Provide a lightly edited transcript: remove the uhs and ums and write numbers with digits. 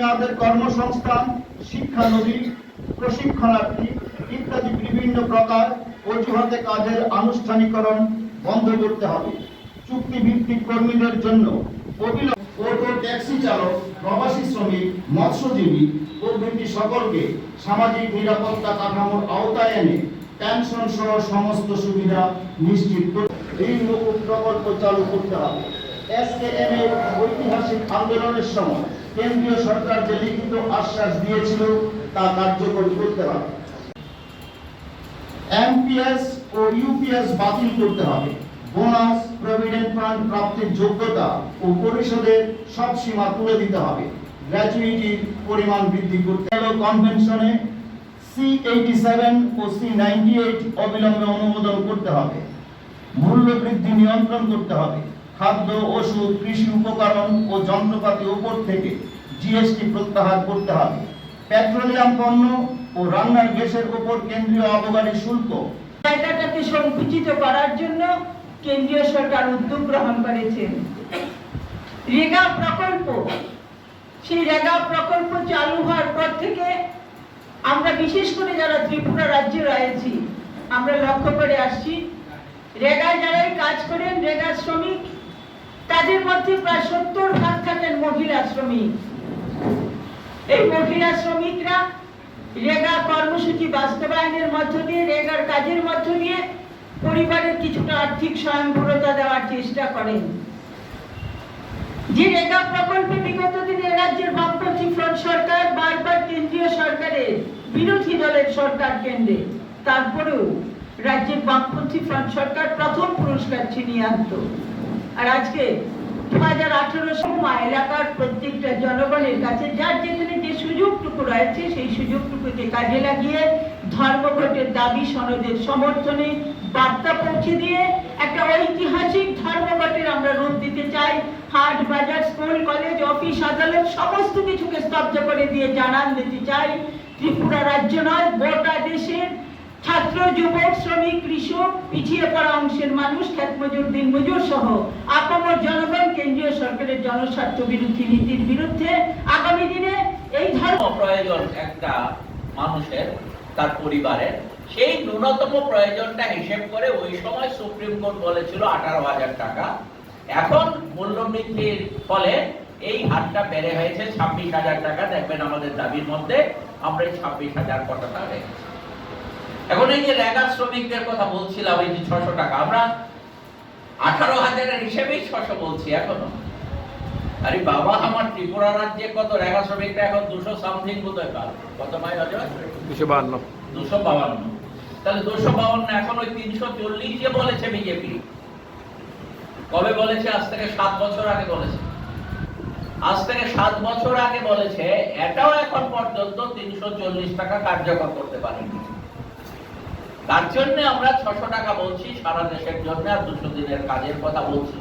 মেয়াদের কর্মসংস্থান, শিক্ষানবী, প্রশিক্ষণার্থী ইত্যাদি বিভিন্ন প্রকার অজুহাতে কাজের আনুষ্ঠানিকরণ বন্ধ করতে হবে। চুক্তিভিত্তিক কর্মীদের জন্য অটো, ট্যাক্সি চালক, প্রবাসী শ্রমিক, মৎস্যজীবী প্রভৃতি সকলকে সামাজিক নিরাপত্তা কাঠামোর আওতায় এনে পেনশন সহ সমস্ত সুবিধা নিশ্চিত করতে এই মৌকুফ প্রকল্প চালু করতে হবে। এসকেএম এর ঐতিহাসিক আন্দোলনের সময় কেন্দ্রীয় সরকার যে লিখিত আশ্বাস দিয়েছিল তা কার্যকরী করতে হবে। এমপিএস ও ইউপিএস বাতিল করতে হবে। বোনাস, প্রভিডেন্ট ফান্ড প্রাপ্তির যোগ্যতা ও পরিশোধের সব সীমা তুলে দিতে হবে। গ্র্যাচুইটির পরিমাণ বৃদ্ধি করতে হবে। কনভেনশনে C87 ও C98 অবিলম্বে অনুমোদন করতে হবে। মূল্য বৃদ্ধি নিয়ন্ত্রণ করতে হবে। খাদ্য, ওষুধ, কৃষি উপকরণ ও যন্ত্রপাতি উপর থেকে জিএসটি প্রত্যাহার করতে হবে। পেট্রোলিয়াম পণ্য ও রান্নার গ্যাসের উপর কেন্দ্রীয় অবগারি শুল্ক জায়গাটাকে সংকুচিত করার জন্য কেন্দ্রীয় সরকার উদ্যোগ গ্রহণ করেছেন। রেগা প্রকল্প, সেই রেগা প্রকল্প চালু হওয়ার পর থেকে আমরা বিশেষ করে যারা ত্রিপুরা রাজ্যে রয়েছি আমরা লক্ষ্য করে আসছি, রেগায় যারাই কাজ করেন রেগা শ্রমিক, তাদের মধ্যে প্রায় 70% থাকেন মহিলা শ্রমিক। এই মহিলা শ্রমিকরা রেগা কর্মসূচি বাস্তবায়নের মধ্য দিয়ে, রেগার কাজের মধ্য দিয়ে পরিবারের কিছুটা আর্থিক স্বয়ংসম্পূর্ণতা দেওয়ার চেষ্টা করেন। যে রেগা প্রকল্পে বিগত দিনে রাজ্যের বামপন্থী ফ্রন্ট সরকার বারবার কেন্দ্রীয় সরকারের বিরোধী দলের সরকার কেন্দ্রে, তারপরেও রাজ্যের বামপন্থী ফ্রন্ট সরকার প্রথম পুরস্কার ছিনিয়ে আনত। আর আজকে 2018 সময় এলাকার প্রত্যেকটা জনগণের কাছে যার যেখানে যে সুযোগটুকু রয়েছে সেই সুযোগটুকুকে কাজে লাগিয়ে ধর্মঘটের দাবি সনদের সমর্থনে বার্তা পৌঁছে দিয়ে একটা ঐতিহাসিক ধর্মঘটের আমরা রূপ দিতে চাই। হাট, বাজার, স্কুল, কলেজ, অফিস, আদালত সমস্ত কিছুকে স্তব্ধ করে দিয়ে জানান দিতে চাই, ত্রিপুরা রাজ্য নয় গোটা দেশের ছাত্র, যুবক, শ্রমিক, কৃষক, পিছিয়ে পড়া অংশের মানুষ, খেতমজুর, দিনমজুর সহ আপামর জনগণ কেন্দ্রীয় সরকারের জনস্বার্থ বিরোধী নীতির বিরুদ্ধে আগামী দিনে এই ধর্ম প্রয়োজন একটা মানুষের, তার পরিবারের, সেই ন্যূনতম প্রয়োজনটা হিসেব করে ওই সময় সুপ্রিম কোর্ট বলেছিল 18,000 টাকা। এখন মূল্যবৃদ্ধির ফলে এই হারটা বেড়ে হয়েছে 26,000 টাকা। দেখবেন আমাদের দাবির মধ্যে আমরা এই 26,000 টাকা রেখেছি। এখন এই যে রেগা শ্রমিকদের কথা বলছিলাম, এই যে 600 টাকা, আমরা 18,000-এর হিসেবেই 600 বলছি এখনো। আরে বাবা, আমার ত্রিপুরা রাজ্যে কত রেগা শ্রমিকরা এখন 200 সামথিং বোধহয় পায়। কত পায়? 252। তাহলে 252 এখন ওই 340 যে বলেছে বিজেপি, কবে বলেছে? আজ থেকে 7 বছর আগে বলেছে। আজ থেকে 7 বছর আগে বলেছে, এটাও এখন পর্যন্ত 340 টাকা কার্যকর করতে পারেনি। তার জন্য আমরা 600 টাকা বলছি সারা দেশের জন্য, আর 200 দিনের কাজের কথা বলছি।